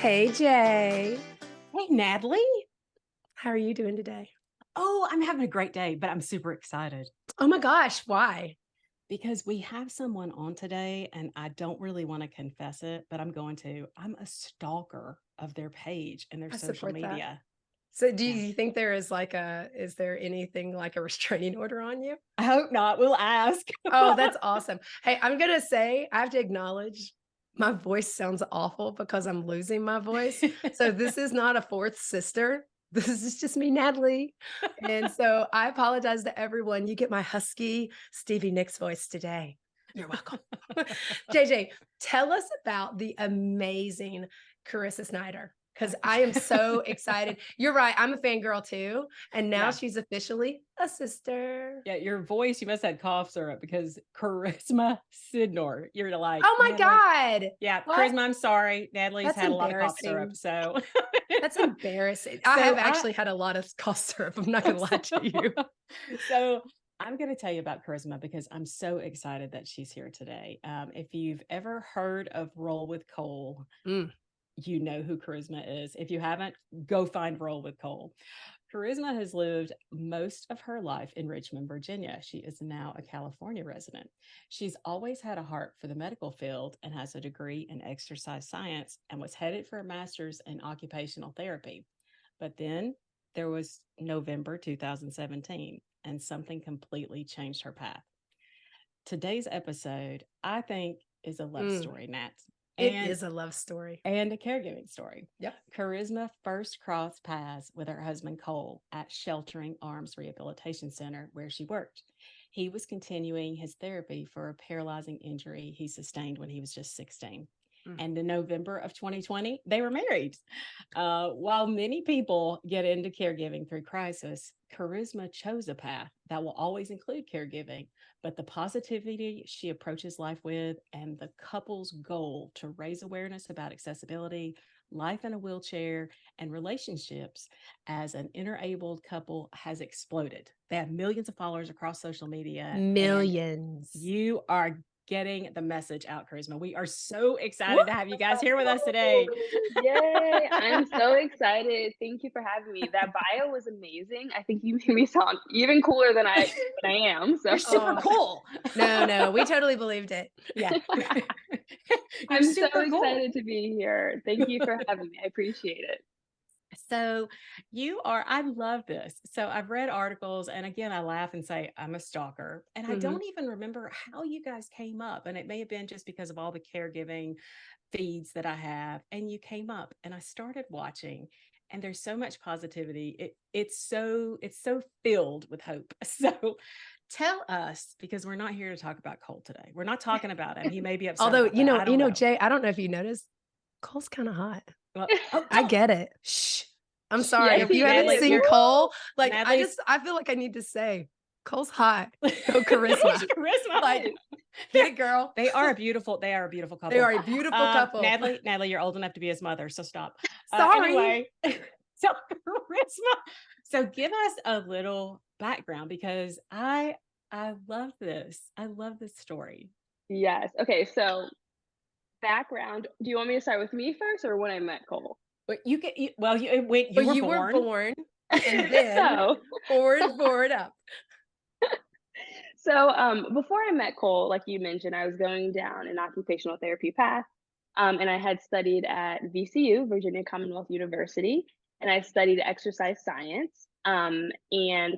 Hey, Jay. Hey, Natalie. How are you doing today? Oh, I'm having a great day, but I'm super excited Oh my gosh, why? because we have someone on today, and I don't really want to confess it, but I'm going to. I'm a stalker of their page and their I social support that. media. So do Yeah. you think is there anything like a restraining order on you? I hope not. We'll ask. Oh, that's awesome. Hey, I'm gonna say I have to acknowledge my voice sounds awful because I'm losing my voice. So this is not a fourth sister. This is just me, Natalie. And so I apologize to everyone. You get my husky Stevie Nicks voice today. You're welcome. JJ, tell us about the amazing Carissa Snyder because I am so excited. You're right. I'm a fangirl too. And now Yeah. she's officially a sister. Yeah. Your voice, you must have had cough syrup because charisma Sydnor. You're like, Oh my Natalie. God. Yeah. What? Charisma, I'm sorry. Natalie's That's had a lot of cough syrup. embarrassing. So, That's embarrassing. I so have actually had a lot of cough syrup. I'm not gonna lie to you. so I'm going to tell you about Charisma because I'm so excited that she's here today. If you've ever heard of Roll with Cole, Mm. you know who Charisma is. If you haven't, go find Roll with Cole. Charisma has lived most of her life in Richmond, Virginia. She is now a California resident. She's always had a heart for the medical field and has a degree in exercise science and was headed for a master's in occupational therapy. But then there was November 2017, and something completely changed her path. Today's episode, I think, is a love Mm. story, Nat, It and is a love story. and a caregiving story. Yep. Charisma first crossed paths with her husband Cole at Sheltering Arms Rehabilitation Center, where she worked. He was continuing his therapy for a paralyzing injury he sustained when he was just 16. Mm. And in November of 2020, they were married. While many people get into caregiving through crisis, Charisma chose a path that will always include caregiving, but the positivity she approaches life with and the couple's goal to raise awareness about accessibility, life in a wheelchair, and relationships as an interabled couple has exploded. They have millions of followers across social media, and Millions. you are getting the message out, Charisma. We are so Woo! excited to have you guys here with us today. Yay! I'm so excited. Thank you for having me. That bio was amazing. I think you made me sound even cooler than I am. So You're super Oh. cool. No, we totally believed it. Yeah. You're I'm so super cool. excited to be here. Thank you for having me. I appreciate it. So I love this. So I've read articles, and again, I laugh and say, I'm a stalker. And I Mhm. don't even remember how you guys came up. And it may have been just because of all the caregiving feeds that I have. And you came up, and I started watching, and there's so much positivity. It's so filled with hope. So tell us, because we're not here to talk about Cole today. We're not talking about him. He may be upset Although, about that. I don't know. Jay, I don't know if you noticed, Cole's kind of hot. Well, oh, I Cole. get it. Shh. I'm Shh. sorry. Yes, If you he haven't Natalie, is. seen you're Cole, like Natalie's I feel like I need to say, Cole's hot. Go Charisma. Charisma. Like, get it, girl. They are a beautiful couple. They are a beautiful couple. Natalie, you're old enough to be his mother, so stop. Sorry. Anyway, so Charisma. So give us a little background because I love this. I love this story. Yes. Okay. So background. Do you want me to start with me first or when I met Cole? But you get you, well, when you But were you were born. born, and then So forward up. before I met Cole, like you mentioned, I was going down an occupational therapy path. And I had studied at VCU, Virginia Commonwealth University, and I studied exercise science. And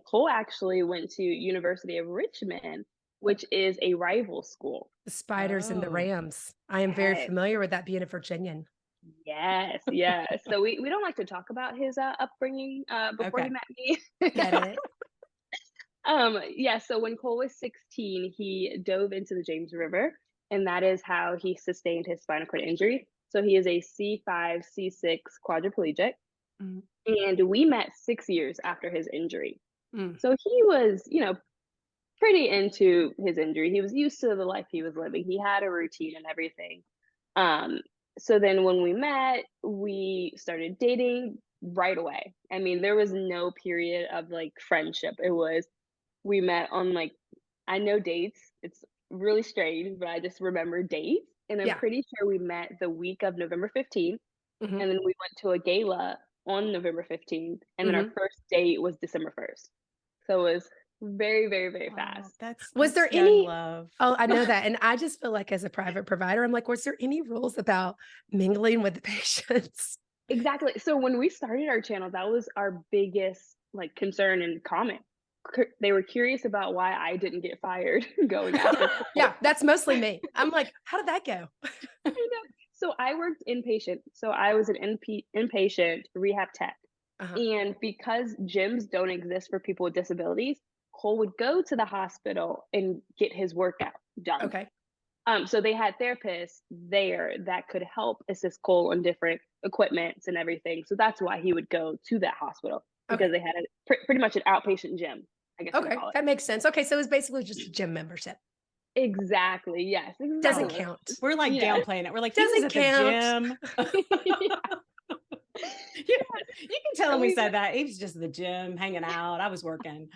Cole actually went to University of Richmond, which is a rival school. The Spiders and the Oh, Rams. I am very Yes, familiar with that being a Virginian. yes, yes. So we don't like to talk about his upbringing before he okay. met me. Get it? Yeah, so when Cole was 16, he dove into the James River, and that is how he sustained his spinal cord injury. So he is a C5, C6 quadriplegic, Mm, and we met 6 years after his injury. mm. So he was, pretty into his injury. He was used to the life he was living. He had a routine and everything. Um, so then when we met, we started dating right away. I mean, there was no period of like friendship. It was we met on like I know dates. It's really strange, but I just remember dates. And I'm Yeah. pretty sure we met the week of November 15th. Mhm. And then we went to a gala on November 15th, and then our Mhm. first date was December 1st. So it was very, very, very Oh, fast. Was that's there young any love. Oh, I know that, and I just feel like as a private provider, I'm like, was there any rules about mingling with the patients? Exactly. So when we started our channel, that was our biggest, like, concern and comment. They were curious about why I didn't get fired going after Yeah, Cole. that's mostly me. I'm like, "How did that go?" I know. So I worked inpatient. So I was an inpatient rehab tech. Uh-huh. And because gyms don't exist for people with disabilities, Cole would go to the hospital and get his workout done. Okay. So they had therapists there that could help assist Cole on different equipments and everything. So that's why he would go to that hospital because Okay. they had pretty much an outpatient gym, I guess you'd Okay, call it. that makes sense. Okay, so it's basically just a gym membership. Exactly. Yes. Doesn't Exactly. Oh, count. we're like Yeah. downplaying it. We're like, he was Doesn't at the count. gym. Yeah, you can tell him So we we said that. He was just at the gym hanging out. I was working.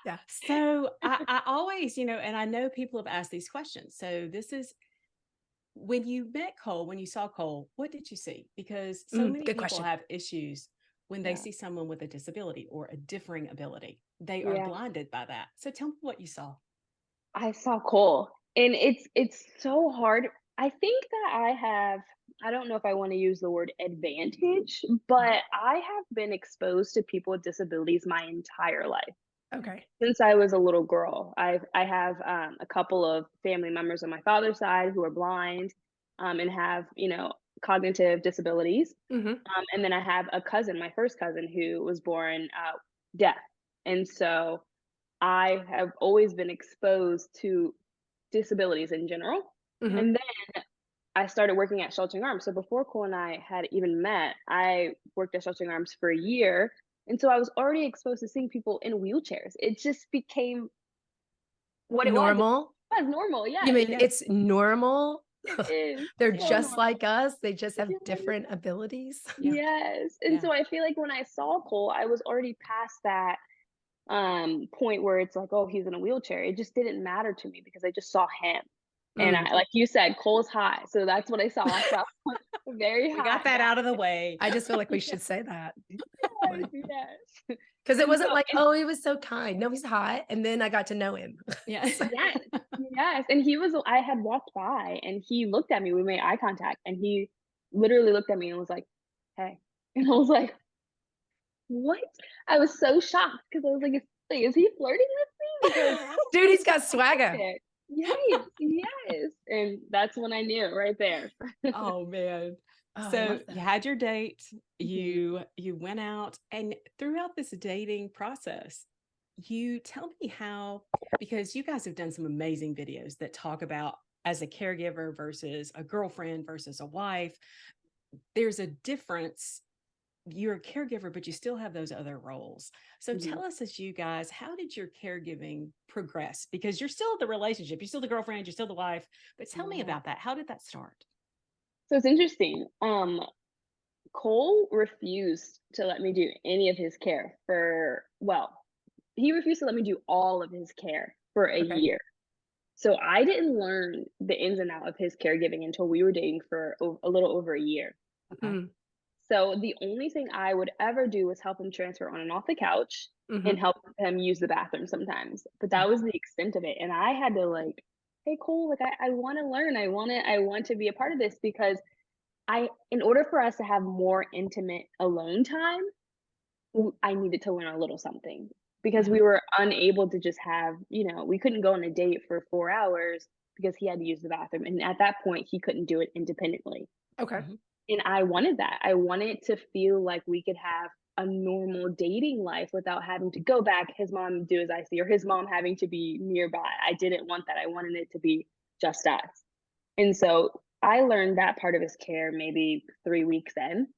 Yeah. So I always, and I know people have asked these questions. So this is when you met Cole, when you saw Cole, what did you see? Because so many Good people question. have issues when they Yeah. see someone with a disability or a differing ability. They are Yeah. blinded by that. So tell me what you saw. I saw Cole, and it's so hard. I think that I don't know if I want to use the word advantage, but I have been exposed to people with disabilities my entire life. Okay. Since I was a little girl, I have a couple of family members on my father's side who are blind, and have cognitive disabilities, Mhm. and then I have a cousin, my first cousin, who was born deaf, and so I have always been exposed to disabilities in general. Mhm. And then I started working at Sheltering Arms. So before Cole and I had even met, I worked at Sheltering Arms for a year. And so I was already exposed to seeing people in wheelchairs. It just became what it was. It Normal? was normal. You Yes, mean it's normal? it is They're Yeah. so just normal. like us, they just have Yes. different abilities? Yeah. Yes. And Yeah. so I feel like when I saw Cole, I was already past that point where it's like, oh, he's in a wheelchair. It just didn't matter to me because I just saw him. And Mm. I, like you said, Cole's high. So that's what I saw. I saw very We got high that out of the guy. way. I just feel like we Yes, should say that. yes. Because it And wasn't so like, and "Oh, he was so kind." No, he's hot, and then I got to know him. Yeah. So yes, yes. And I had walked by and he looked at me. We made eye contact and he literally looked at me and was like, hey. And I was like, what? I was so shocked because I was like, is he flirting with me? Because dude, he's got swagger. it. Yes, yes. And that's when I knew right there. Oh man. Oh, I So love you that. had your date, Mhm. you went out, and throughout this dating process, you tell me how, because you guys have done some amazing videos that talk about as a caregiver versus a girlfriend versus a wife, there's a difference. You're a caregiver, but you still have those other roles. So Mhm. tell us, as you guys, how did your caregiving progress? Because you're still the relationship, you're still the girlfriend, you're still the wife. But tell me Yeah. about that. How did that start? So it's interesting. Cole refused to let me do any of his care he refused to let me do all of his care for a Okay. year. So I didn't learn the ins and out of his caregiving until we were dating for a little over a year. Okay. Mm. So the only thing I would ever do was help him transfer on and off the couch and Mhm. help him use the bathroom sometimes. But that Mhm. was the extent of it. And I had to like, hey Cole, like I want to learn. I want to be a part of this because in order for us to have more intimate alone time, I needed to learn a little something because Yeah. we were unable to just have, we couldn't go on a date for 4 hours because he had to use the bathroom. And at that point, he couldn't do it independently. Okay. Mhm. And I wanted that. I wanted to feel like we could have a normal dating life without having to go back, his mom do as I see, or his mom having to be nearby. I didn't want that. I wanted it to be just us. And so I learned that part of his care maybe 3 weeks in.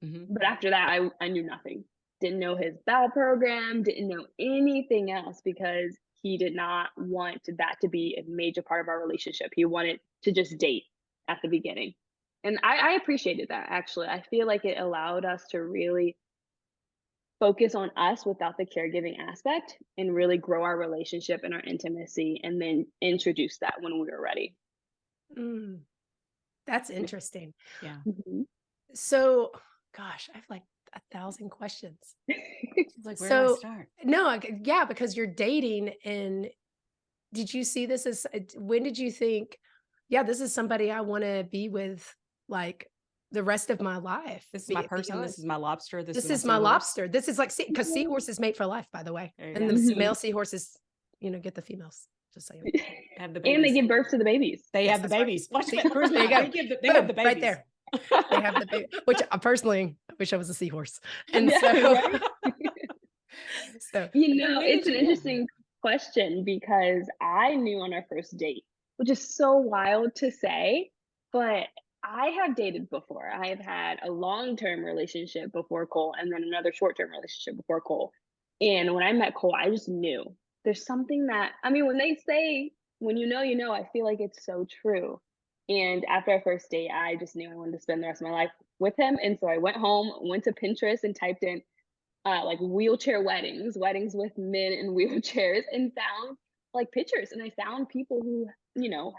Mhm. But after that, I knew nothing. Didn't know his bowel program, didn't know anything else because he did not want that to be a major part of our relationship. He wanted to just date at the beginning. And I appreciated that actually. I feel like it allowed us to really focus on us without the caregiving aspect and really grow our relationship and our intimacy and then introduce that when we were ready. Mm. That's interesting. Yeah. Mhm. So, gosh, I have like 1,000 questions. It's like, where do I So, start? no, yeah, because you're dating, and did you see this as when did you think, yeah, this is somebody I want to be with, like, the rest of my life? This is my person. Beyond This this, is my lobster. This is this my is my seahorse. lobster. This is like, because Yeah. seahorses mate for life, by the way, There you and go. the Mhm. male seahorses, get the females. Just saying. Have the And they babies. give birth to the babies. They Yes, have the that's right. babies. Watch See, it. there you go. They have the Boom, right babies. there. They have the baby, which personally, I wish I was a seahorse. And Yeah, so, right? so When It's did an you? Yeah. interesting question because I knew on our first date, which is so wild to say, but I have dated before. I have had a long-term relationship before Cole and then another short-term relationship before Cole. And when I met Cole, I just knew there's something that, I mean, when they say, when you know, I feel like it's so true. And after our first date, I just knew I wanted to spend the rest of my life with him. And so I went home, went to Pinterest and typed in like wheelchair weddings, weddings with men in wheelchairs, and found like pictures. And I found people who,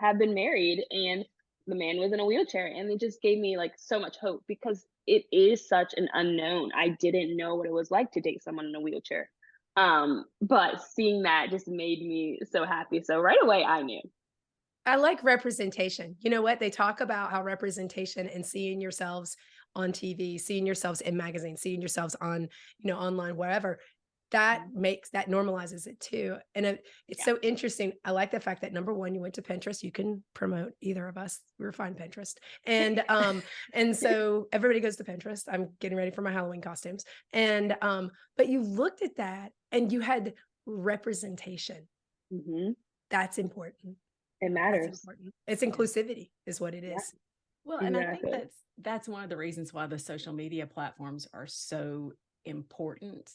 have been married and the man was in a wheelchair. And it just gave me like so much hope because it is such an unknown. I didn't know what it was like to date someone in a wheelchair. But seeing that just made me so happy. So right away, I knew. I like representation. You know what? They talk about how representation and seeing yourselves on TV, seeing yourselves in magazines, seeing yourselves on, online, wherever, that normalizes it too. And it's Yeah. so interesting. I like the fact that number one, you went to Pinterest. You can promote either of us. We were fine Pinterest. And so everybody goes to Pinterest. I'm getting ready for my Halloween costumes. But you looked at that and you had representation. Hmm. That's important. It That's matters. important. It's Yeah. inclusivity is what it Yeah, is. Well, and I think exactly. that's one of the reasons why the social media platforms are so important.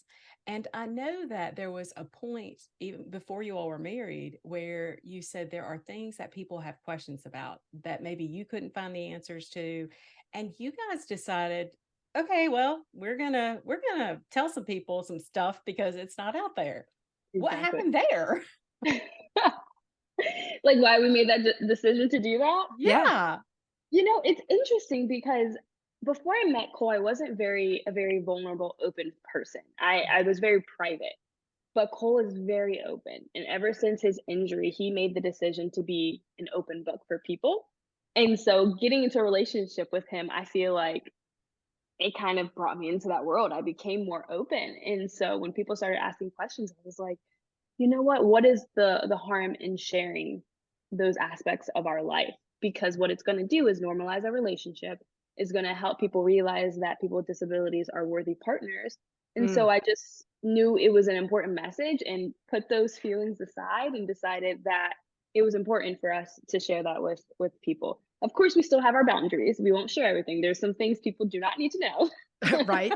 And I know that there was a point even before you all were married where you said there are things that people have questions about that maybe you couldn't find the answers to, and you guys decided, okay, well, we're gonna tell some people some stuff because it's not out there. What Exactly. happened there? Like why we made that decision to do that? Yeah. Yeah. It's interesting because before I met Cole, I wasn't a very vulnerable, open person. I was very private, but Cole is very open. And ever since his injury, he made the decision to be an open book for people. And so getting into a relationship with him, I feel like it kind of brought me into that world. I became more open. And so when people started asking questions, I was like, you know what? What is the harm in sharing those aspects of our life? Because what it's going to do is normalize our relationship, is going to help people realize that people with disabilities are worthy partners. And Mm. so I just knew it was an important message and put those feelings aside and decided that it was important for us to share that with people. Of course, we still have our boundaries. We won't share everything. There's some things people do not need to know. Right.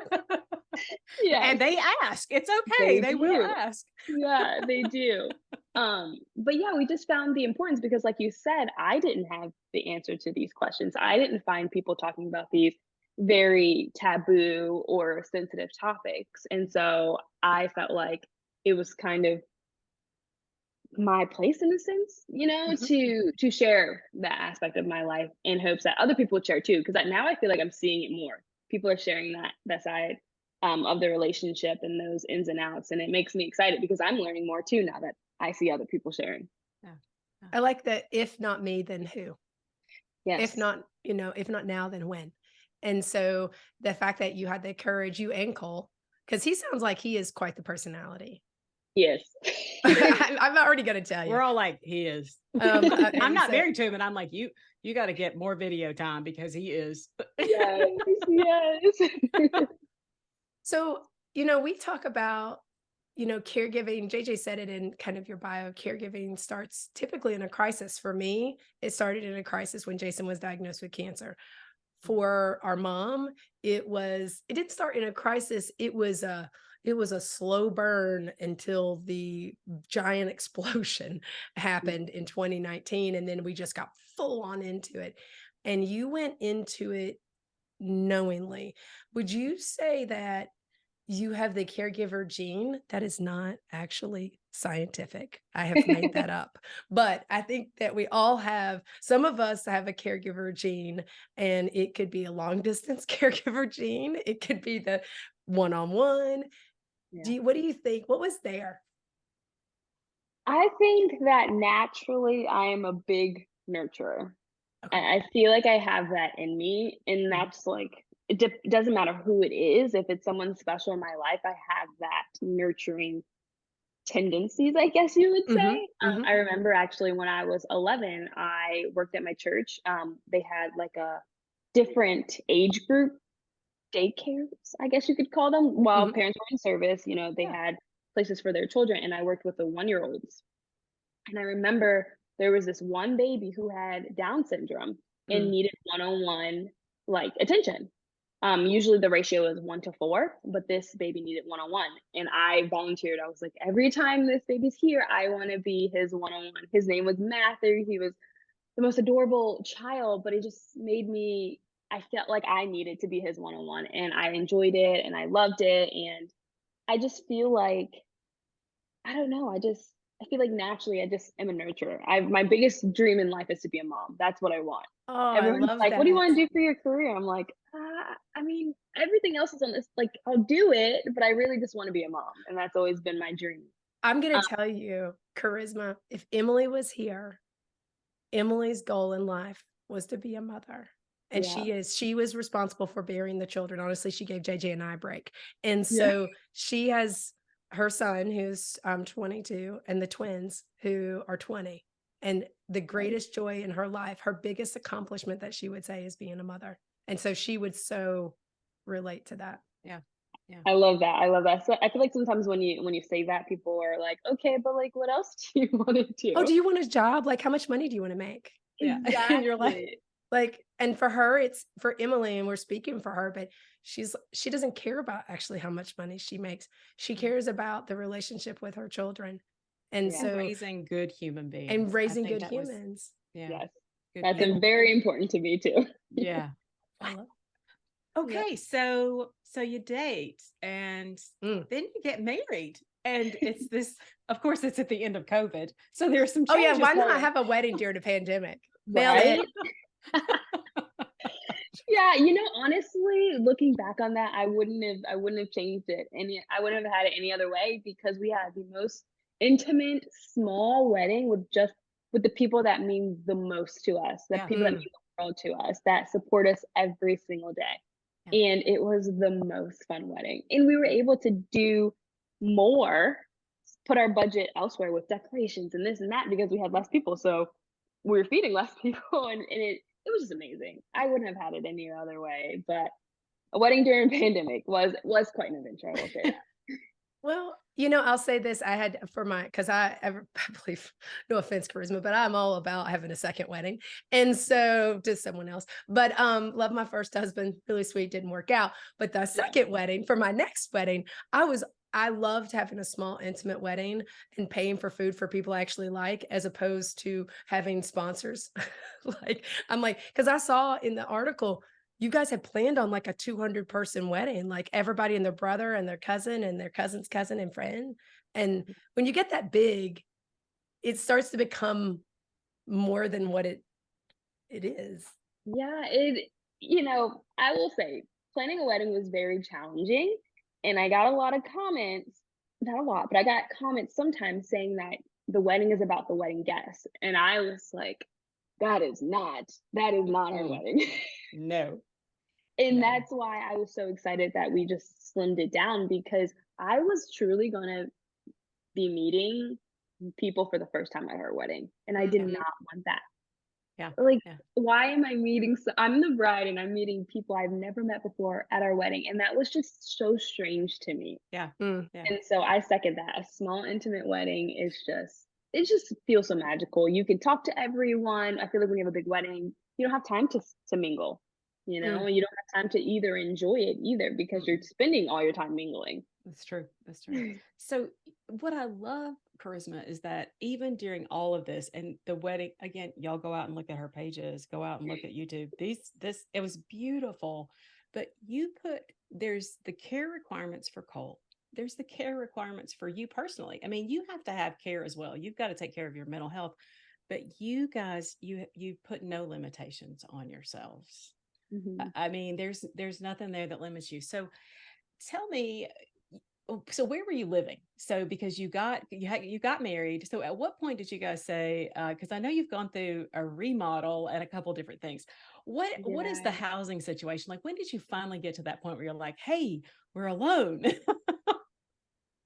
Yes, And they ask. It's okay. they They will do. ask. Yeah, they do. But yeah, we just found the importance because like you said, I didn't have the answer to these questions. I didn't find people talking about these very taboo or sensitive topics. And so I felt like it was kind of my place in a sense, Mhm. to share that aspect of my life in hopes that other people would share too. Because now I feel like I'm seeing it more. People are sharing that side of the relationship and those ins and outs, and it makes me excited because I'm learning more too now that I see other people sharing. Yeah. Yeah. I like that. If not me, then who? If Yes, not, if not now, then when? And so the fact that you had the courage, you and Cole, because he sounds like he is quite the personality. yes, I'm already going to tell you. We're all like, he is. I'm I'm not married to him, and I'm like, you got to get more video time because he is. yes, yes. So, we talk about, caregiving. JJ said it in kind of your bio. Caregiving starts typically in a crisis. For me, it started in a crisis when Jason was diagnosed with cancer. For our mom, it didn't start in a crisis. It was a slow burn until the giant explosion happened in 2019. And then we just got full on into it. And you went into it knowingly. Would you say that you have the caregiver gene that is not actually scientific. I have made that up. But I think that we all have, some of us have a caregiver gene, and it could be a long distance caregiver gene. It could be the one-on-one. Yeah. What do you think? What was there? I think that naturally I am a big nurturer. Okay. I feel like I have that in me, and Mhm. that's like it doesn't matter who it is. If it's someone special in my life, I have that nurturing tendencies, I guess you would Mhm. say. Mhm. I remember actually when I was 11, I worked at my church. They had like a different age group daycares, I guess you could call them. While Mhm. parents were in service, they Yeah. had places for their children, and I worked with the 1-year-olds. And I remember there was this one baby who had Down syndrome and Mm. needed one-on-one like attention. Usually the ratio is 1 to 4, but this baby needed one-on-one. And I volunteered. I was like, every time this baby's here, I want to be his one-on-one. His name was Matthew. He was the most adorable child, but it just made me, I felt like I needed to be his one-on-one, and I enjoyed it and I loved it. And I just feel like, I don't know, I feel like naturally I just am a nurturer. My biggest dream in life is to be a mom. That's what I want. Oh, I Everyone's love like, "What do you that. wanna do for your career?" I'm like, I mean, everything else is on this, like, I'll do it, but I really just wanna be a mom, and that's always been my dream." I'm gonna Um, tell you, Charisma, if Emily was here, Emily's goal in life was to be a mother. And yeah, she was responsible for bearing the children. Honestly, she gave JJ and I a break. And yeah, so she has her son who's 22 and the twins who are 20. And the right. greatest joy in her life, her biggest accomplishment that she would say is being a mother. And so she would so relate to that. Yeah. Yeah. I love that, I love that. So I feel like sometimes when you say that, people are like, "Okay, but, like, what else do you wanna Oh, do do?" you want a job? Like, how much money do you want to make? Yeah. And you're like, Exactly. Like, and for her, it's for Emily, and we're speaking for her, but she doesn't care about actually how much money she makes. She yeah. cares about the relationship with her children. And Yeah, And so, raising good human and beings. I raising think good that was, humans. yeah, yes. good That's, people. very important to me too. Yeah. I love. Yeah. Okay, so you date and Mm. then you get married. And it's this, of course, it's at the end of COVID. So there's some Oh yeah, changes why not going. have a wedding during a pandemic? Nailed it. Right? Yeah, honestly, looking back on that, I wouldn't have changed it I wouldn't have had it any other way, because we had the most intimate, small wedding with the people that mean the most to us, the Yeah. people that mean Mm. the world to us, that support us every single day. Yeah. And it was the most fun wedding. And we were able to do more, put our budget elsewhere with decorations and this and that, because we had less people. So we were feeding less people, and it was just amazing. I wouldn't have had it any other way, but a wedding during a pandemic was quite an adventure, I will say that. Well, I'll say this. I had for my, because I believe, no offense, Charisma, but I'm all about having a second wedding. And so to someone else. But love my first husband, really sweet, didn't work out. But the Yeah. second wedding, for my next wedding, I loved having a small intimate wedding and paying for food for people I actually like, as opposed to having sponsors. I'm like, because I saw in the article, you guys had planned on like a 200-person wedding, like everybody and their brother and their cousin and their cousin's cousin and friend. And when you get that big, it starts to become more than what it is. Yeah, I will say planning a wedding was very challenging, and I got a lot of comments, not a lot, but I got comments sometimes saying that the wedding is about the wedding guests. And I was like, that is not our Mm, wedding. no, And no. that's why I was so excited that we just slimmed it down, because I was truly gonna be meeting people for the first time at her wedding, and I did Mhm. not want that. Yeah. Like, Yeah. why am I meeting I'm the bride and I'm meeting people I've never met before at our wedding, and that was just so strange to me. Yeah. Mm. Yeah. And so I second that. A small intimate wedding is it just feels so magical. You can talk to everyone. I feel like when you have a big wedding, you don't have time to mingle, Mm. and you don't have time to either enjoy it either, because you're Mm-mm. spending all your time mingling. That's true. That's true. So what I love, Charisma, is that even during all of this and the wedding, again, y'all go out and look at her pages, go out and look at YouTube. It was beautiful, but there's the care requirements for Cole. there's the care requirements for you personally. I mean, you have to have care as well. You've got to take care of your mental health, but you guys, you put no limitations on yourselves. Mhm. I mean, there's nothing there that limits you. So tell me, so where were you living? So because you got married. So at what point did you guys say, because I know you've gone through a remodel and a couple different things. What is the Yeah. housing situation like? When did you finally get to that point where you're like, hey, we're alone?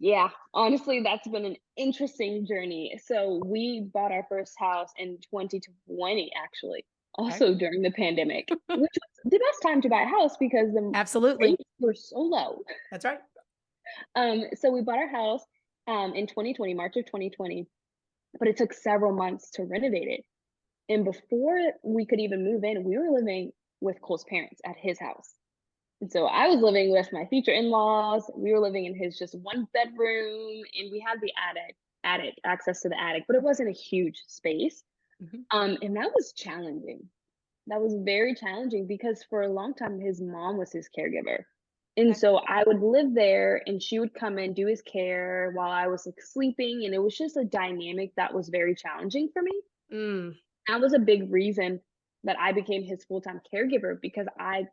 Yeah, honestly, that's been an interesting journey. So we bought our first house in 2020, actually, Okay. also during the pandemic, which was the best time to buy a house because the Absolutely. rates were so low. That's right. So we bought our house in 2020, March of 2020, but it took several months to renovate it. And before we could even move in, we were living with Cole's parents at his house. And so I was living with my future in-laws. We were living in his just one bedroom, and we had the attic access to the attic, but it wasn't a huge space. Mhm. And that was challenging. That was very challenging because for a long time his mom was his caregiver. And Okay. so I would live there and she would come and do his care while I was like sleeping. And it was just a dynamic that was very challenging for me. Mm. That was a big reason that I became his full-time caregiver because I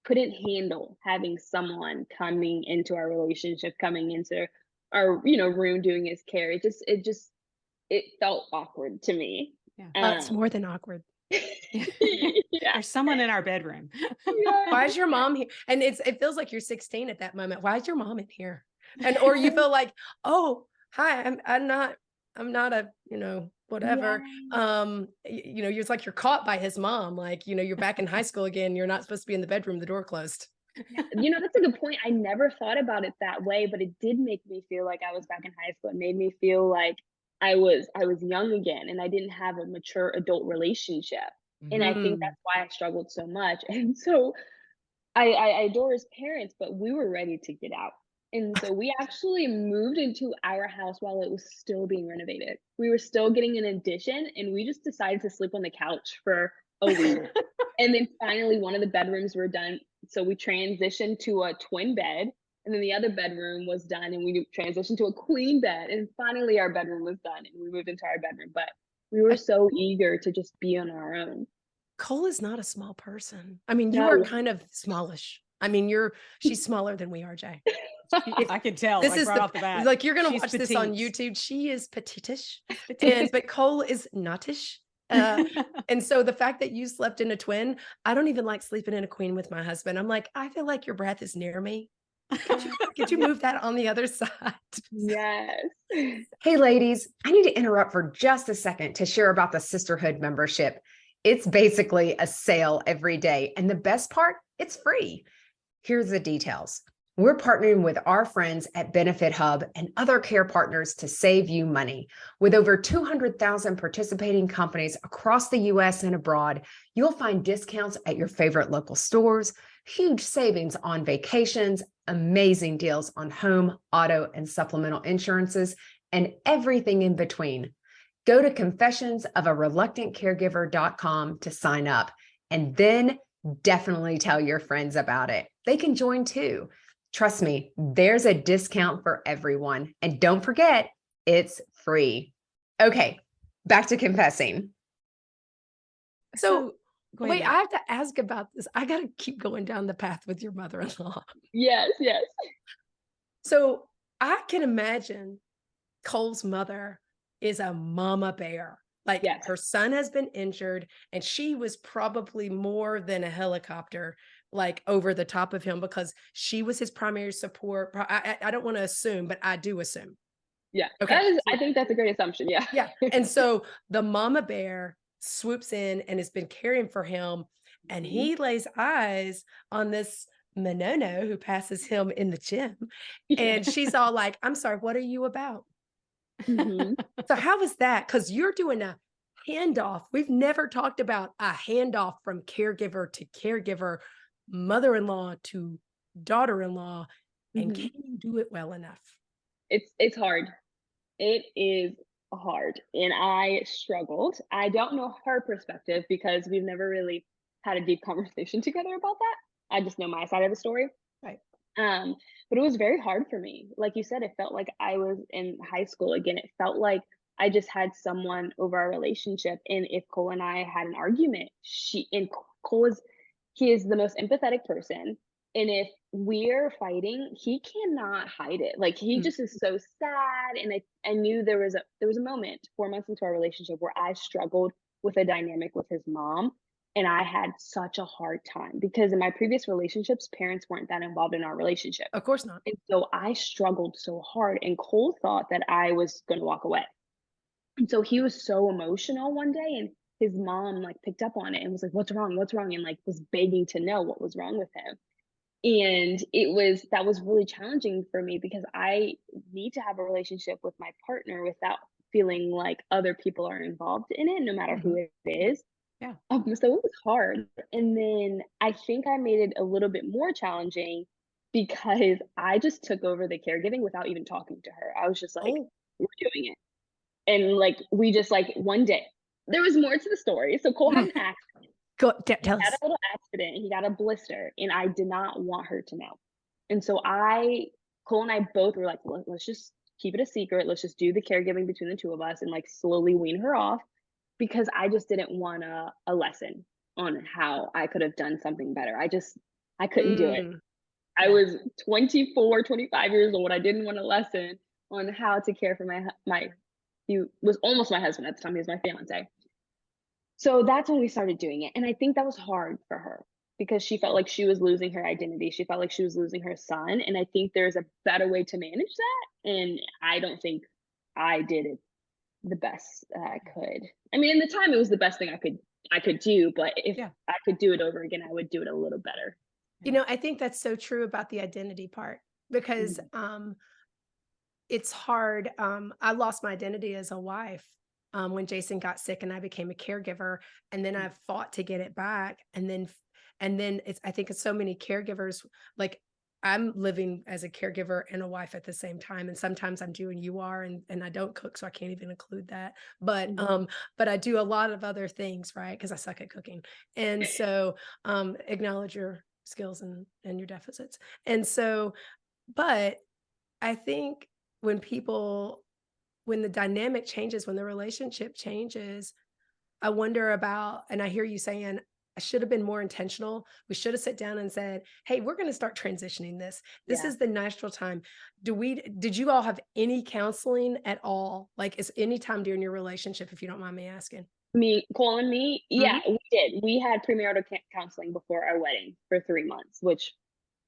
couldn't handle having someone coming into our relationship, coming into our, room doing his care. It felt awkward to me. Yeah. It's Um more than awkward. yeah. There's someone in our bedroom. Yeah. Why is your mom here? And it feels like you're 16 at that moment. Why is your mom in here? And or you feel like, oh, hi, I'm not a, whatever. Yeah. It's like you're caught by his mom. Like, you're back in high school again. You're not supposed to be in the bedroom, the door closed. Yeah. That's a good point. I never thought about it that way, but it did make me feel like I was back in high school. It made me feel like I was young again and I didn't have a mature adult relationship. And I Mhm. think Mm. that's why I struggled so much. And so I adore his parents, but we were ready to get out. And so we actually moved into our house while it was still being renovated. We were still getting an addition and we just decided to sleep on the couch for a week. And then finally one of the bedrooms were done. So we transitioned to a twin bed. And then the other bedroom was done and we transitioned to a queen bed. And finally our bedroom was done and we moved into our bedroom. But we were Uh, so eager to just be on our own. Cole is not a small person. I mean, you are No. kind of smallish. I mean, she's smaller than we are, Jay. If I can tell, this like is right off the it's bat. like you're gonna She's watch this on petite. YouTube. She is petitish, Petite. but Cole is nottish. Uh, and so the fact that you slept in a twin, I don't even like sleeping in a queen with my husband. I'm like, I feel like your breath is near me. Could you move that on the other side? Yes. Hey, ladies, I need to interrupt for just a second to share about the sisterhood membership. It's basically a sale every day. And the best part, it's free. Here's the details. We're partnering with our friends at Benefit Hub and other care partners to save you money. With over 200,000 participating companies across the US and abroad, you'll find discounts at your favorite local stores, huge savings on vacations, amazing deals on home, auto, and supplemental insurances, and everything in between. Go to confessionsofareluctantcaregiver.com to sign up, and then definitely tell your friends about it. They can join too. Trust me, there's a discount for everyone. And don't forget, it's free. Okay, back to confessing. So go ahead, wait, Nat. I have to ask about this. I got to keep going down the path with your mother-in-law. Yes, yes. So I can imagine Cole's mother is a mama bear. Like Yes. her son has been injured and she was probably more than a helicopter, like over the top of him because she was his primary support. I don't want to assume, but I do assume. Yeah. Okay. I think that's a great assumption. Yeah. Yeah. And so the mama bear swoops in and has been caring for him. And Mhm. he lays eyes on this Manono who passes him in the gym. And she's all like, I'm sorry, what are you about? Mhm. So how was that? Because you're doing a handoff. We've never talked about a handoff from caregiver to caregiver, mother-in-law to daughter-in-law. And Mhm. can you do it well enough? It's hard. It is hard, and I struggled. I don't know her perspective because we've never really had a deep conversation together about that. I just know my side of the story. Right. But it was very hard for me. Like you said, it felt like I was in high school again. It felt like I just had someone over our relationship. And if Cole and I had an argument, Cole is he is the most empathetic person. And if we're fighting, he cannot hide it. Like he Mm. just is so sad. And I knew there was a moment 4 months into our relationship where I struggled with a dynamic with his mom. And I had such a hard time because in my previous relationships, parents weren't that involved in our relationship. Of course not. And so I struggled so hard. And Cole thought that I was going to walk away. And so he was so emotional one day, and his mom like picked up on it and was like, "What's wrong? What's wrong?" And like was begging to know what was wrong with him. And that was really challenging for me because I need to have a relationship with my partner without feeling like other people are involved in it, no matter who Mhm. it is. Yeah. So it was hard. And then I think I made it a little bit more challenging because I just took over the caregiving without even talking to her. I was just like, Oh, "We're doing it." And like we just like one day there was more to the story. So Cole had an accident. He tell had us. a little accident and he got a blister, and I did not want her to know. And so Cole and I both were like, Let's just keep it a secret. Let's just do the caregiving between the two of us and like slowly wean her off because I just didn't want a lesson on how I could have done something better. I couldn't do it. Mm. I Yeah. was 24, 25 years old. I didn't want a lesson on how to care for my he was almost my husband at the time. He was my fiance. So that's when we started doing it. And I think that was hard for her because she felt like she was losing her identity. She felt like she was losing her son. And I think there's a better way to manage that. And I don't think I did it the best that I could. I mean, in the time it was the best thing I could do, but if Yeah. I could do it over again, I would do it a little better. You know, I think that's so true about the identity part because Mhm. it's hard. I lost my identity as a wife when Jason got sick and I became a caregiver, and then I fought to get it back, and then it's I think it's so many caregivers like I'm living as a caregiver and a wife at the same time, and sometimes I'm doing UR and I don't cook, so I can't even include that. Mhm. But I do a lot of other things, right? Because I suck at cooking, and so acknowledge your skills and your deficits, and so but I think when people when the dynamic changes, when the relationship changes, I wonder about and I hear you saying, "I should have been more intentional. We should have sat down and said, 'Hey, we're gonna start transitioning this. This Yeah. is the natural time.'" Did you all have any counseling at all? Like, is any time during your relationship, if you don't mind me asking? Me calling me? Yeah, Mhm. we did. We had premarital counseling before our wedding for 3 months, which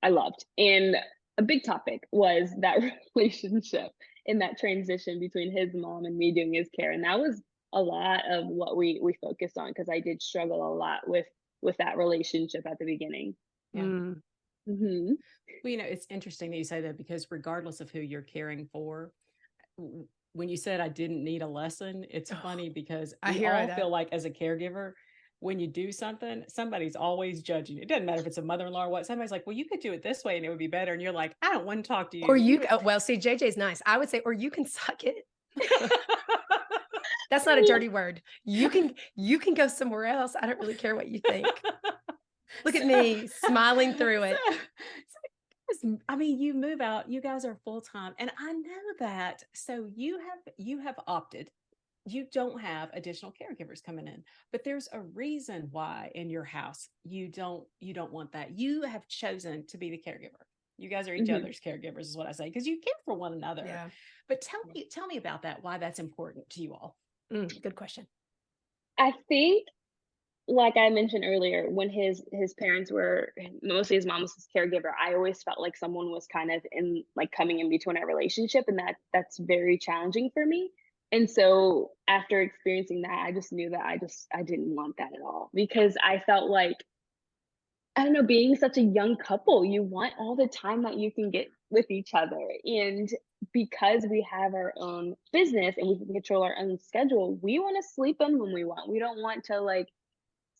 I loved. And a big topic was that relationship and that transition between his mom and me doing his care. And that was a lot of what we focused on because I did struggle a lot with that relationship at the beginning. Yeah. Mm. Mhm. Well, it's interesting that you say that because regardless of who you're caring for, when you said I didn't need a lesson, it's Oh, funny because I we hear all that. feel like as a caregiver, when you do something, somebody's always judging you. It doesn't matter if it's a mother-in-law or what. Somebody's like, well, you could do it this way and it would be better. And you're like, I don't want to talk to Or you. you You oh, well, see, JJ's nice. I would say, or you can suck it. That's not a Yeah. dirty word. You can go somewhere else. I don't really care what you think. Look at So, me smiling through it. I mean, you move out, you guys are full time, and I know that. So you have opted. You don't have additional caregivers coming in, but there's a reason why in your house you don't want that. You have chosen to be the caregiver. You guys are each Mhm. other's caregivers, is what I say, because you care for one another. Yeah. But tell me about that. Why that's important to you all. Good question. I think like I mentioned earlier, when his parents were mostly his mom was his caregiver, I always felt like someone was kind of in like coming in between our relationship, and that's very challenging for me. And so after experiencing that, I just knew that I didn't want that at all because I felt like I don't know, being such a young couple, you want all the time that you can get with each other. And because we have our own business and we can control our own schedule, we want to sleep in when we want. We don't want to like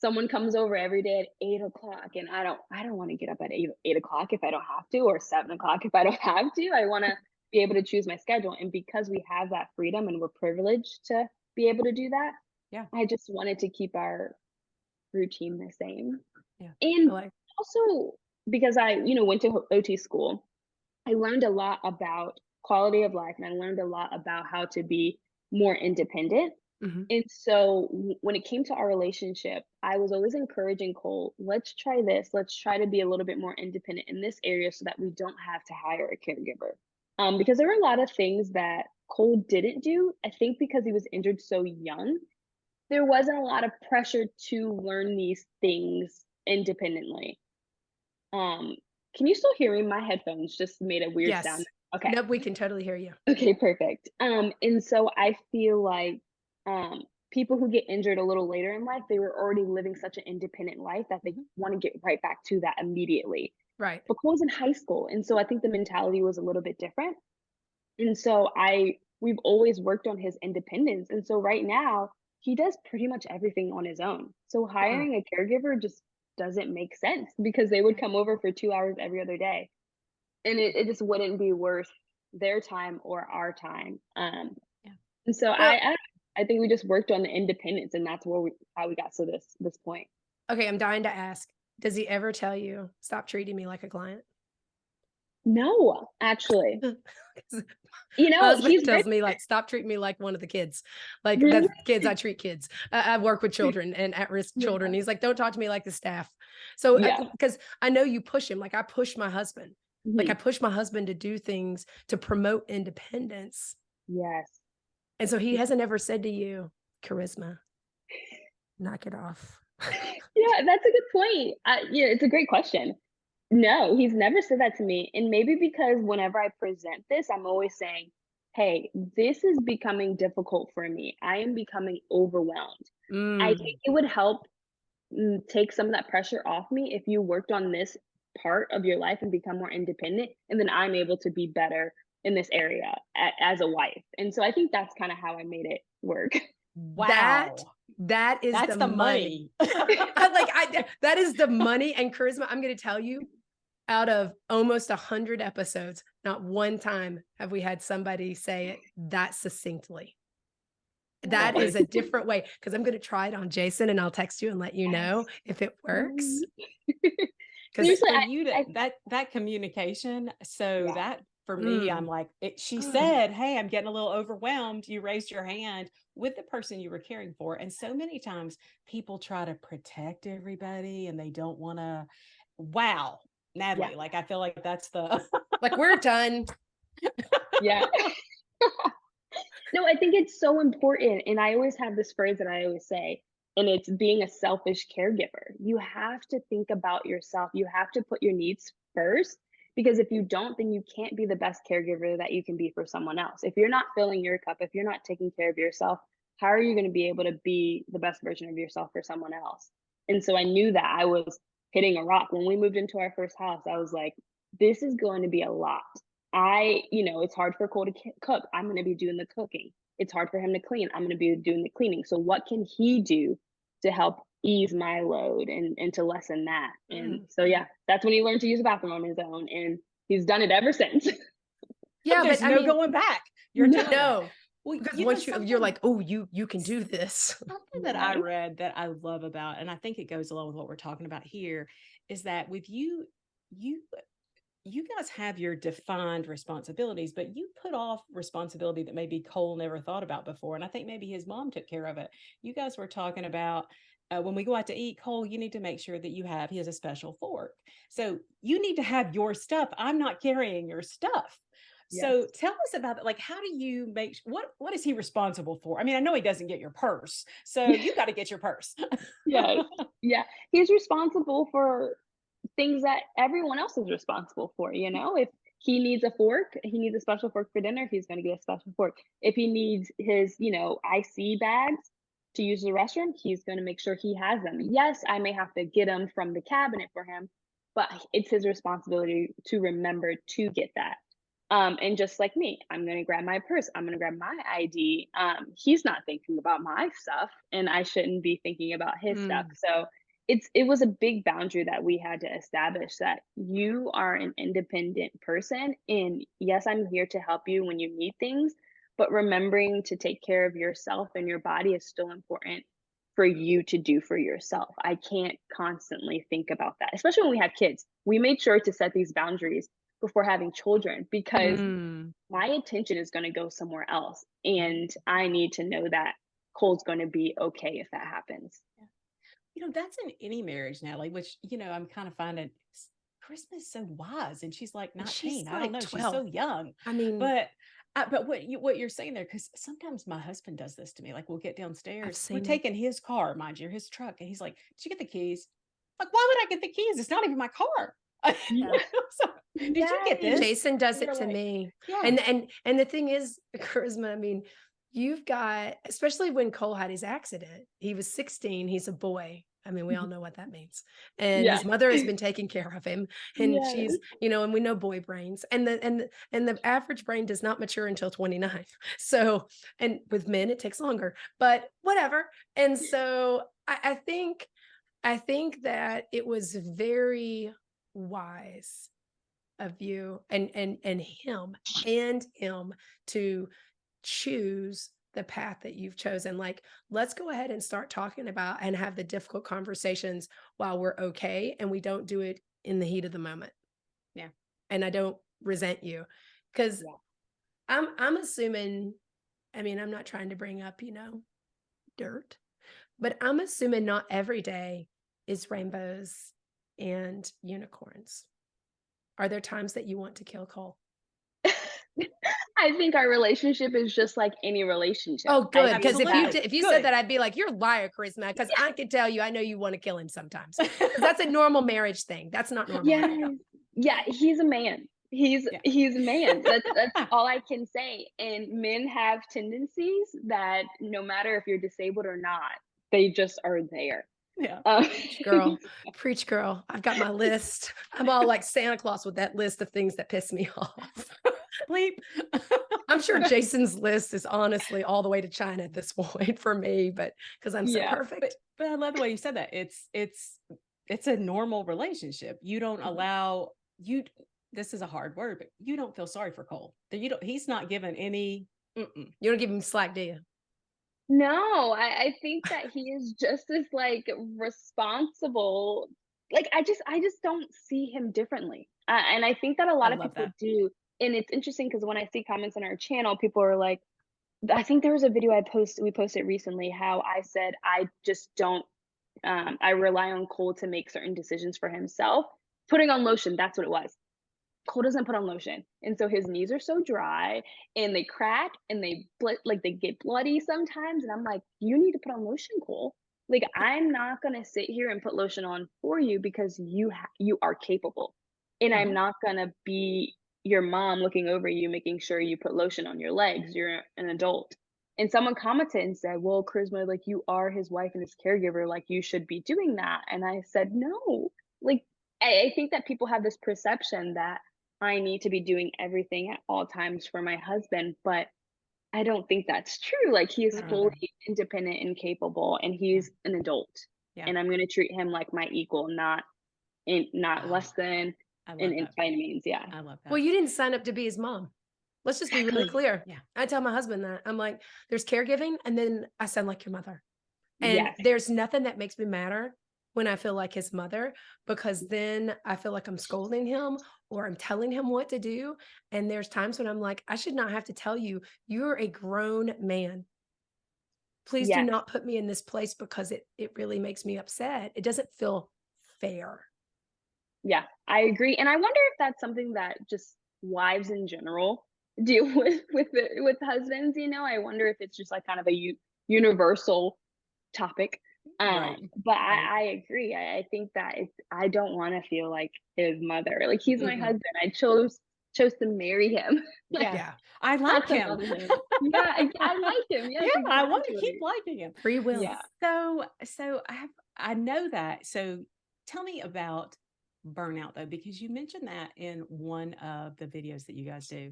someone comes over every day at 8 o'clock, and I don't want to get up at 8 o'clock if I don't have to, or 7 o'clock if I don't have to. I want to be able to choose my schedule. And because we have that freedom and we're privileged to be able to do that, Yeah. I just wanted to keep our routine the same. Yeah. I And like also because I, went to OT school, I learned a lot about quality of life and I learned a lot about how to be more independent. Mhm. And so when it came to our relationship, I was always encouraging Cole, let's try this. Let's try to be a little bit more independent in this area so that we don't have to hire a caregiver. Because there were a lot of things that Cole didn't do. I think because he was injured so young, there wasn't a lot of pressure to learn these things independently. Um, can you still hear me? My headphones just made a weird sound. Yes. Okay. Nope, we can totally hear you. Okay, perfect. And so I feel like people who get injured a little later in life, they were already living such an independent life that they Mhm. want to get right back to that immediately. Right. But Cole's in high school, and so I think the mentality was a little bit different. And so we've always worked on his independence. And so right now, he does pretty much everything on his own. So Mm. hiring a caregiver just doesn't make sense because they would come over for 2 hours every other day. And it just wouldn't be worth their time or our time. Yeah. And so Well, I think we just worked on the independence, and that's how we got to this point. okay, I'm dying to ask, does he ever tell you, "Stop treating me like a client"? No, actually, 'Cause my husband he's very tells me, like, "Stop treating me like one of the kids." Like, really that's kids, I treat kids. I work with children and at-risk children. yeah, He's like, "Don't talk to me like the staff." So, yeah, because I know you push him, like, I push my husband. Like, I mhm, push my husband to do things to promote independence, yes. and so he hasn't ever said to you, "Charisma, knock it off." Yeah, that's a good point. Yeah, it's a great question. No, he's never said that to me, and maybe because whenever I present this, I'm always saying, "Hey, this is becoming difficult for me. I am becoming overwhelmed. I think Mm, it would help take some of that pressure off me if you worked on this part of your life and become more independent, and then I'm able to be better in this area as a wife." And so I think that's kind of how I made it work. that Wow. that is That's the the money. money. That is the money and charisma. I'm gonna tell you, out of almost 100 episodes, not one time have we had somebody say it that succinctly. That Oh, is a different way because I'm gonna try it on Jason, and I'll text you and let you know yes. if it works. Mhm. Because But Seriously, for you to I that communication, so yeah. that for me, I'm mm, like, she mm, said, "Hey, I'm getting a little overwhelmed." You raised your hand with the person you were caring for. And so many times people try to protect everybody and they don't want to. Wow, Yeah. Natalie, like I feel like that's the like, we're done. Yeah. No, I think it's so important, and I always have this phrase that I always say, and it's being a selfish caregiver. You have to think about yourself. You have to put your needs first, because if you don't, then you can't be the best caregiver that you can be for someone else. If you're not filling your cup, if you're not taking care of yourself, how are you going to be able to be the best version of yourself for someone else? And so I knew that I was hitting a rock. When we moved into our first house, I was like, this is going to be a lot. It's hard for Cole to cook. I'm going to be doing the cooking. It's hard for him to clean. I'm going to be doing the cleaning. So what can he do to help ease my load and to lessen that? And Mm. so yeah, that's when he learned to use a bathroom on his own, and he's done it ever since. Yeah, but there's I no mean, going back. You're No. doing it. no, Well, because you know, once you're something like, "Oh, you can do this." something that I Yes. read that I love about, and I think it goes along with what we're talking about here, is that with you you guys have your defined responsibilities, but you put off responsibility that maybe Cole never thought about before. And I think maybe his mom took care of it. You guys were talking about when we go out to eat, Cole, you need to make sure that he has a special fork. So you need to have your stuff. I'm not carrying your stuff. So Yes. tell us about it. Like, how do you what is he responsible for? I mean, I know he doesn't get your purse. So you got to get your purse. Yes. Yeah. He's responsible for things that everyone else is responsible for. If he needs a fork, he needs a special fork for dinner, he's going to get a special fork. If he needs his, IC bags to use the restroom, he's going to make sure he has them. Yes, I may have to get them from the cabinet for him, but it's his responsibility to remember to get that. And just like me, I'm going to grab my purse, I'm going to grab my ID. He's not thinking about my stuff, and I shouldn't be thinking about his stuff. Mm, So it was a big boundary that we had to establish, that you are an independent person, and yes, I'm here to help you when you need things, but remembering to take care of yourself and your body is still important. for you to do for yourself. I can't constantly think about that, especially when we have kids. We made sure to set these boundaries before having children because Mm. my attention is going to go somewhere else. And I need to know that Cole's going to be okay if that happens. That's in any marriage, Natalie, which, I'm kind of finding Christmas so wise, and she's like And she's 19. I don't like know. She's so 12. young. I mean, But what you're saying there, because sometimes my husband does this to me. Like we'll get I've downstairs, we're seen it. taking his car, mind you, his truck, and he's like, "Did you get the keys?" Like, why would I get the keys? It's not even my car. Yeah. So, did you get this? Jason does it You're to like, me. yeah. And the thing is, Charisma, I mean, you've got, especially when Cole had his accident, he was 16, he's a boy. I mean, we all know what that means. And Yeah. his mother has been taking care of him. And Yes. she's, and we know boy brains. And the average brain does not mature until 29. So, and with men, it takes longer, but whatever. And so I think that it was very wise of you and him to choose the path that you've chosen. Like, let's go ahead and start talking about and have the difficult conversations while we're okay, and we don't do it in the heat of the moment. Yeah. And I don't resent you, because Yeah. I'm assuming, I mean, I'm not trying to bring up, dirt, but I'm assuming not every day is rainbows and unicorns. Are there times that you want to kill Cole? I think our relationship is just like any relationship. Oh, good. I Because think if you said that, I'd be like, you're a liar, Charisma. Because I can tell you, I know you want to kill him sometimes. 'Cause that's a normal marriage thing. That's not normal. Yeah, he's a man. He's a man. That's all I can say. And men have tendencies that no matter if you're disabled or not, they just are there. Yeah. Preach, girl. I've got my list. I'm all like Santa Claus with that list of things that piss me off. Bleep. I'm sure Jason's list is honestly all the way to China at this point for me, but because I'm so perfect. But I love the way you said that. It's a normal relationship. You don't allow you. This is a hard word, but you don't feel sorry for Cole. He's not given any. You don't give him slack, do you? No, I think that he is just as like responsible. Like I just don't see him differently. And I think that a lot of love people that. do. And it's interesting because when I see comments on our channel, people are like, I think there was a video we posted recently how I said I just don't I rely on Cole to make certain decisions for himself. Putting on lotion, that's what it was. Cole doesn't put on lotion, and so his knees are so dry and they crack and they get bloody sometimes. And I'm like, you need to put on lotion, Cole. Like I'm not gonna sit here and put lotion on for you because you are capable, and I'm not gonna be your mom looking over you, making sure you put lotion on your legs. You're an adult. And someone commented and said, "Well, Charisma, like you are his wife and his caregiver, like you should be doing that." And I said, "No, like." I think that people have this perception that I need to be doing everything at all times for my husband, but I don't think that's true. Like he is fully independent and capable, and he's an adult. Yeah. And I'm going to treat him like my equal, not less than, and by any means. Yeah. I love that. Well, you didn't sign up to be his mom. Let's just be really clear. Yeah. I tell my husband that. I'm like, there's caregiving, and then I sound like your mother. And Yes. there's nothing that makes me madder when I feel like his mother, because then I feel like I'm scolding him or I'm telling him what to do. And there's times when I'm like, I should not have to tell you, you're a grown man. Please do Yes. not put me in this place because it really makes me upset. It doesn't feel fair. Yeah, I agree. And I wonder if that's something that just wives in general deal with husbands, I wonder if it's just like kind of a universal topic. But I agree. I think that I don't want to feel like his mother. Like he's my husband. I chose to marry him. Yeah. I like him. Yeah, I like him. Yes, Yeah, I want to exactly. keep liking him. Free will. Yeah. So I know that. So tell me about burnout though, because you mentioned that in one of the videos that you guys do.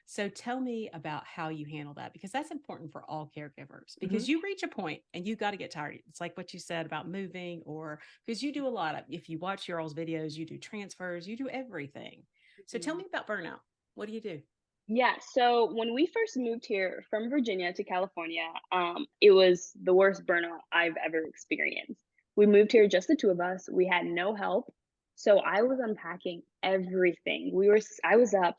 So tell me about how you handle that, because that's important for all caregivers, because you reach a point and you got to get tired. It's like what you said about moving, or because you do a lot of, if you watch your all's videos, you do transfers, you do everything. So tell me about burnout. What do you do? Yeah, so when we first moved here from Virginia to California, it was the worst burnout I've ever experienced. We moved here just the two of us. We had no help. So I was unpacking everything. I was up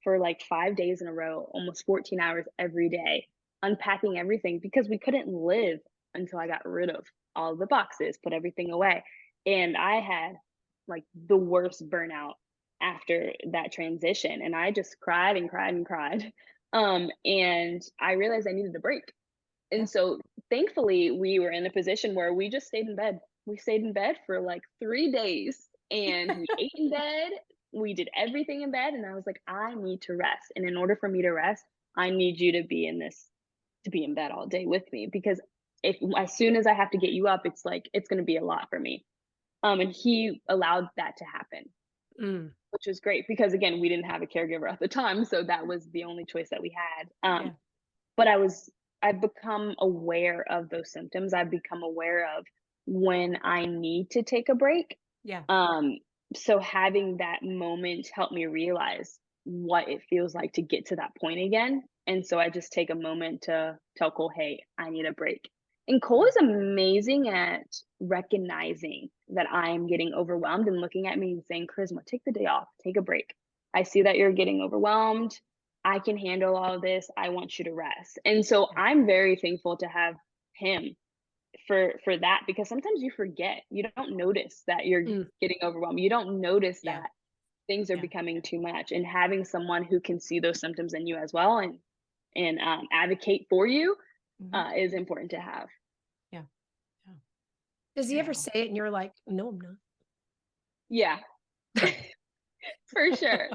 for like 5 days in a row, almost 14 hours every day, unpacking everything because we couldn't live until I got rid of all the boxes, put everything away. And I had like the worst burnout after that transition, and I just cried and cried and cried. And I realized I needed a break. Yeah. And so thankfully we were in a position where we just stayed in bed. We stayed in bed for like 3 days, and we ate in bed. We did everything in bed, and I was like, I need to rest. And in order for me to rest, I need you to be in bed all day with me, because if as soon as I have to get you up, it's like it's going to be a lot for me. And he allowed that to happen, Mm, which was great because again, we didn't have a caregiver at the time, so that was the only choice that we had. Yeah. But I've become aware of those symptoms. I've become aware of when I need to take a break. Yeah. Um, so having that moment helped me realize what it feels like to get to that point again. And so I just take a moment to tell Cole, hey, I need a break. And Cole is amazing at recognizing that I'm getting overwhelmed and looking at me and saying, Charisma, take the day off, take a break. I see that you're getting overwhelmed. I can handle all of this. I want you to rest. And so I'm very thankful to have him for that, because sometimes you forget. You don't notice that you're mm, getting overwhelmed. You don't notice Yeah. that things are Yeah. becoming too much, and having someone who can see those symptoms in you as well and advocate for you Mhm. is important to have. Yeah. Yeah. does he ever Wow. say it and you're like, no, I'm not? Yeah, for sure.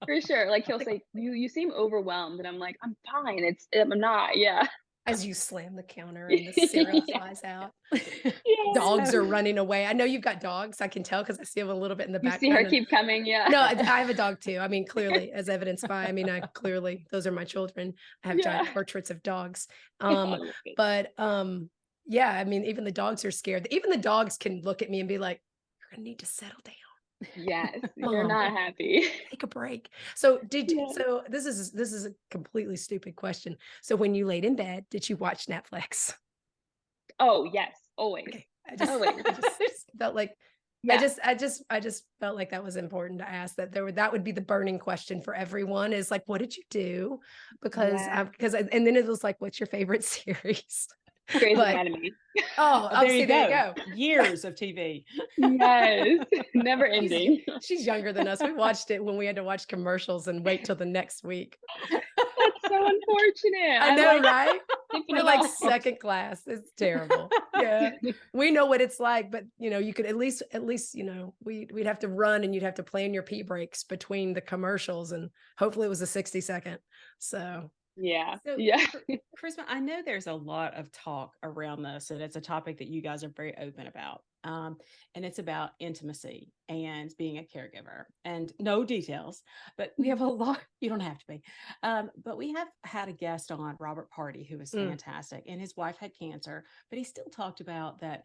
For sure. Like he'll say, you seem overwhelmed. And I'm like, I'm fine. I'm not. Yeah. As you slam the counter and the cereal Yeah. flies out. Yeah. Dogs So are running away. I know you've got dogs. I can tell because I see them a little bit in the You see her background. And keep coming. Yeah. no, I have a dog too. I mean, clearly, as evidenced by, I mean, I clearly, those are my children. I have Yeah. giant portraits of dogs. I Um, love it. but yeah, I mean, even the dogs are scared. Even the dogs can look at me and be like, you're gonna need to settle down. Yes. You're Um, not happy. take a break. So Yeah. so this is a completely stupid question. So when you laid in bed, did you watch Netflix? Oh, yes. Always. Okay. Always. I just felt like Yeah. I just felt like that was important to ask, that that would be the burning question for everyone, is like, what did you do? Yeah. And then it was like, what's your favorite series? Grey's But Anatomy. oh, there you there you go. go. Years of TV. Yes. Never She's ending. she's younger than us. We watched it when we had to watch commercials and wait till the next week. That's so unfortunate. I I know, like right? skipping We're it like off. second class. It's terrible. Yeah. We know what it's like, but you could at least, we'd have to run and you'd have to plan your pee breaks between the commercials, and hopefully it was a 60-second. So Yeah. So, Yeah. Charisma, I know there's a lot of talk around this, and it's a topic that you guys are very open about. And it's about intimacy and being a caregiver, and no details, but we have a lot. You don't have to be. But we have had a guest on, Robert Party, who was mm, fantastic, and his wife had cancer, but he still talked about that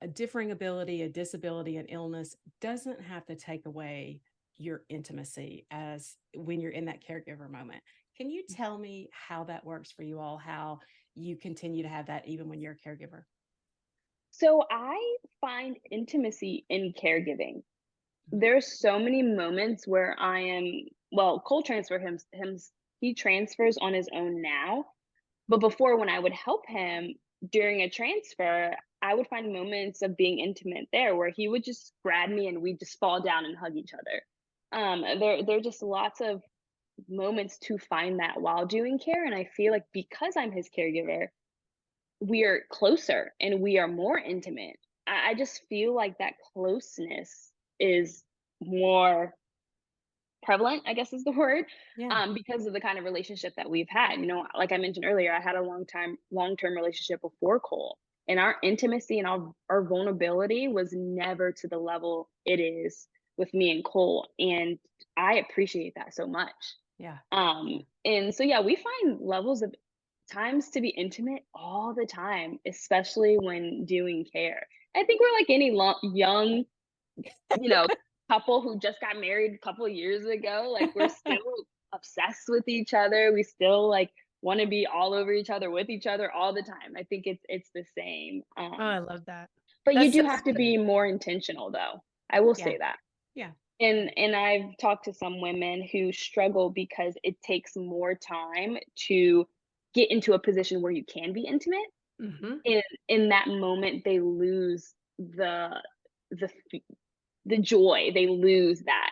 a differing ability, a disability, an illness doesn't have to take away your intimacy as when you're in that caregiver moment. Can you tell me how that works for you all, how you continue to have that even when you're a caregiver? So I find intimacy in caregiving. Mhm. There's so many moments where well, Cole transfer he transfers on his own now. But before, when I would help him during a transfer, I would find moments of being intimate there where he would just grab me and we'd just fall down and hug each other. There are just lots of moments to find that while doing care. And I feel like because I'm his caregiver, we are closer and we are more intimate. I just feel like that closeness is more prevalent, I guess is the word, Yeah. because of the kind of relationship that we've had. Like I mentioned earlier, I had a long-term relationship before Cole, and our intimacy and our vulnerability was never to the level it is with me and Cole. And I appreciate that so much. Yeah. And so, yeah, we find levels of times to be intimate all the time, especially when doing care. I think we're like any young, you know, couple who just got married a couple of years ago. Like we're still obsessed with each other. We still like want to be all over each other with each other all the time. I think it's the same. Oh, I love that. But you That's do so have to sweet. be more intentional though. I will Yeah. say that. Yeah. And I've talked to some women who struggle because it takes more time to get into a position where you can be intimate. Mhm. And in that moment, they lose the the joy. They lose that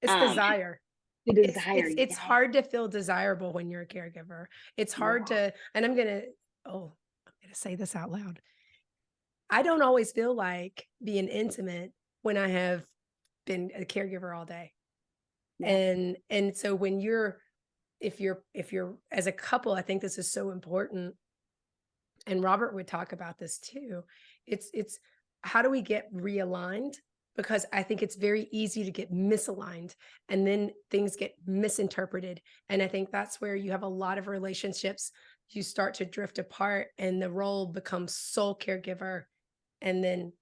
It's um desire. the It's desire. it's it's Yes. hard to feel desirable when you're a caregiver. It's hard Yeah. to, and I'm gonna say this out loud. I don't always feel like being intimate when I have been a caregiver all day. Yeah. And so when you're if you're as a couple, I think this is so important. And Robert would talk about this too. It's how do we get realigned? Because I think it's very easy to get misaligned and then things get misinterpreted. And I think that's where you have a lot of relationships. You start to drift apart and the role becomes sole caregiver and then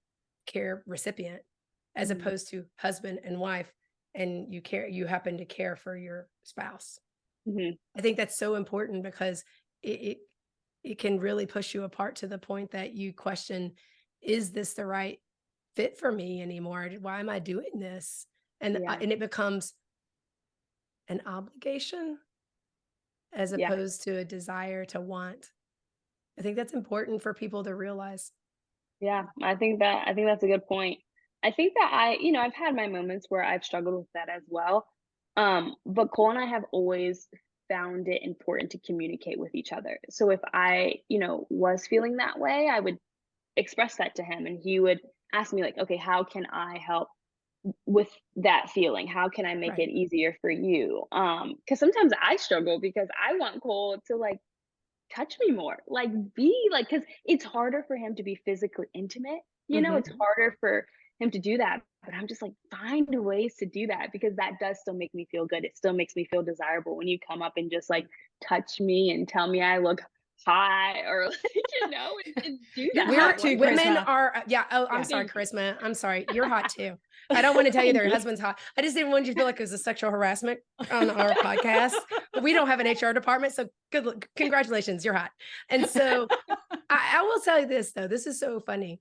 care recipient, as Mhm. opposed to husband and wife, and you happen to care for your spouse. Mhm. I think that's so important because it, it it can really push you apart to the point that you question, is this the right fit for me anymore? Why am I doing this? Yeah. And it becomes an obligation as Yeah. opposed to a desire to want. I think that's important for people to realize. Yeah. I think that's a good point. I think that I've had my moments where I've struggled with that as well. But Cole and I have always found it important to communicate with each other. So if I, was feeling that way, I would express that to him and he would ask me like, okay, how can I help with that feeling? How can I make Right. it easier for you? Because sometimes I struggle because I want Cole to like touch me more, like be like, because it's harder for him to be physically intimate. It's Hmm. harder for him to do that. But I'm just like, find ways to do that because that does still make me feel good. It still makes me feel desirable when you come up and just like touch me and tell me I look hot or like, and do You're that. hot I too, want that. Women Charisma. are, yeah. Oh, I'm Yeah. sorry, Thank you. Charisma. I'm sorry. You're hot too. I don't want to tell you that Thank your you. husband's hot. I just didn't want you to feel like it was a sexual harassment on our podcast. We don't have an HR department, so congratulations, you're hot. And so I will tell you this though. This is so funny.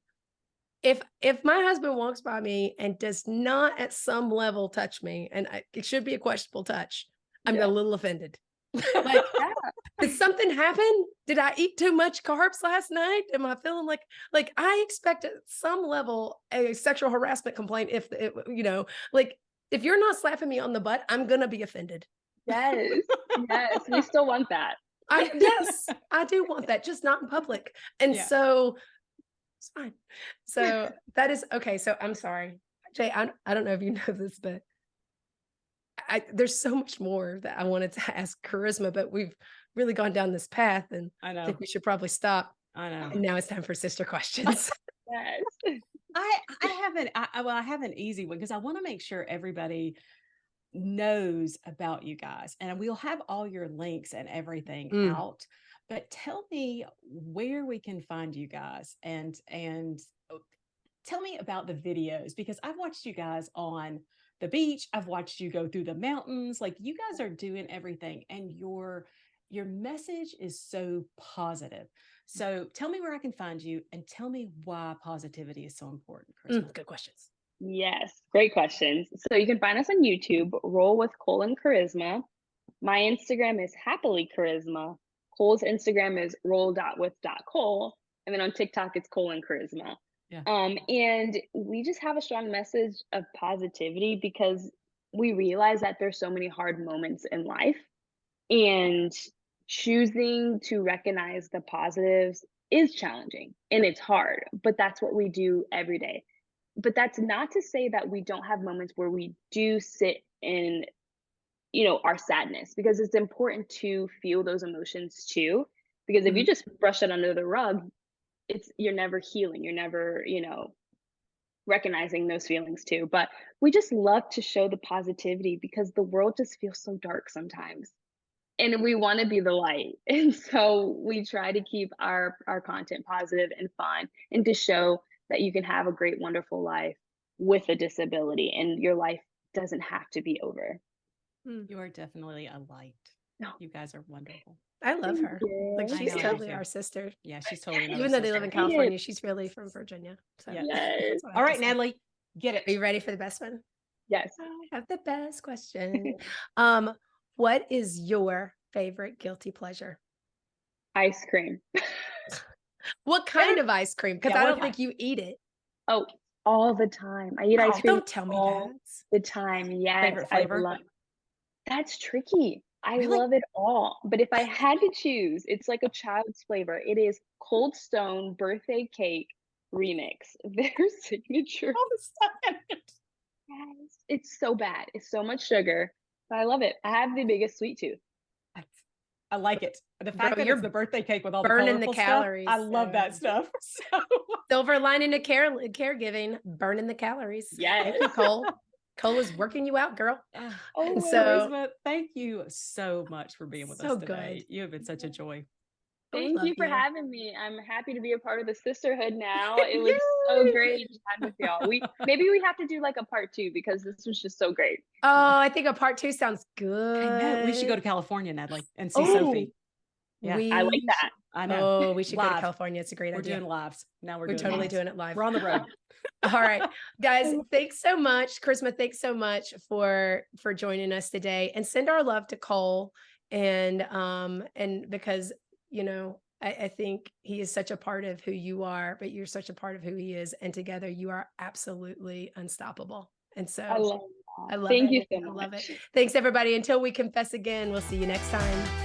If my husband walks by me and does not at some level touch me, and it should be a questionable touch, I'm a Yeah. little offended. Like, Yeah. did something happen? Did I eat too much carbs last night? Am I feeling like I expect at some level a sexual harassment complaint like if you're not slapping me on the butt, I'm gonna be offended. Yes. Yes. We still want that. Yes, I do want that, just not in public. And Yeah. so it's fine. So that is okay. So I'm sorry. Jay, I don't know if you know this, but there's so much more that I wanted to ask Charisma, but we've really gone down this path and I I know. think we should probably stop. I know. And now it's time for sister questions. Yes. I have an easy one because I want to make sure everybody knows about you guys, and we'll have all your links and everything Mm. out. But tell me where we can find you guys, and tell me about the videos because I've watched you guys on the beach. I've watched you go through the mountains. Like you guys are doing everything, and your message is so positive. So tell me where I can find you, and tell me why positivity is so important, Chris. Good questions. Yes. Great questions. So you can find us on YouTube, Roll with Cole and Charisma. My Instagram is happily charisma. Cole's Instagram is roll.with.cole. And then on TikTok, it's Cole and Charisma. Yeah. And we just have a strong message of positivity because we realize that there's so many hard moments in life. And choosing to recognize the positives is challenging and it's hard, but that's what we do every day. But that's not to say that we don't have moments where we do sit in our sadness because it's important to feel those emotions too because if you Mhm. just brush it under the rug you're never healing, you're never recognizing those feelings too. But we just love to show the positivity because the world just feels so dark sometimes and we want to be the light. And so we try to keep our content positive and fun and to show that you can have a great wonderful life with a disability and your life doesn't have to be over. You are definitely a light. No. You guys are wonderful. I love her. Like you. I she's know, I do totally too. our sister. Yeah, she's totally another Even though they live in sister. California, she's really from Virginia. So Yeah. Yes. that's what I All have to right, say. Natalie, get it. Are you ready for the best one? Yes. I have the best question. What is your favorite guilty pleasure? Ice cream. What kind of ice cream? Because Yeah, I what don't kind? think you eat it. Oh, all the time. I eat ice Oh, cream don't tell me all that. the time. Yes, Favorite flavor? I love. That's tricky. I Really? love it all. But if I had to choose, it's like a child's flavor. It is Cold Stone birthday cake remix. Their signature. Oh, stop it. Yes. It's so bad. It's so much sugar. But I love it. I have the biggest sweet tooth. I like it. The Bro, fact that you're it's the birthday cake with all the burning the colorful calories, stuff, I love that Sarah. stuff. So Silver lining to caregiving, burning the calories. Yes. Thank you, Cole. Cole is working you out, girl. Oh, And my so- Charisma, thank you so much for being with So us today. good. You have been such a joy. Thank love you for you. having me. I'm happy to be a part of the sisterhood now. It was so great chatting with y'all. Maybe we have to do like a part 2 because this was just so great. Oh, I think a part 2 sounds good. I know. We should go to California, Natalie, and see Oh, Sophie. Yeah. we I like that. I know. Oh, we should go to Live. California. It's a great We're idea. doing lives. Now we're We're doing totally lives. doing it live. We're on the road. All right, guys, thanks so much. Charisma, thanks so much for joining us today, and send our love to Cole. And because, you know, I think he is such a part of who you are, but you're such a part of who he is. And together you are absolutely unstoppable. And so I love that. I love Thank it. you so I love it. much. Thanks, everybody. Until we confess again, we'll see you next time.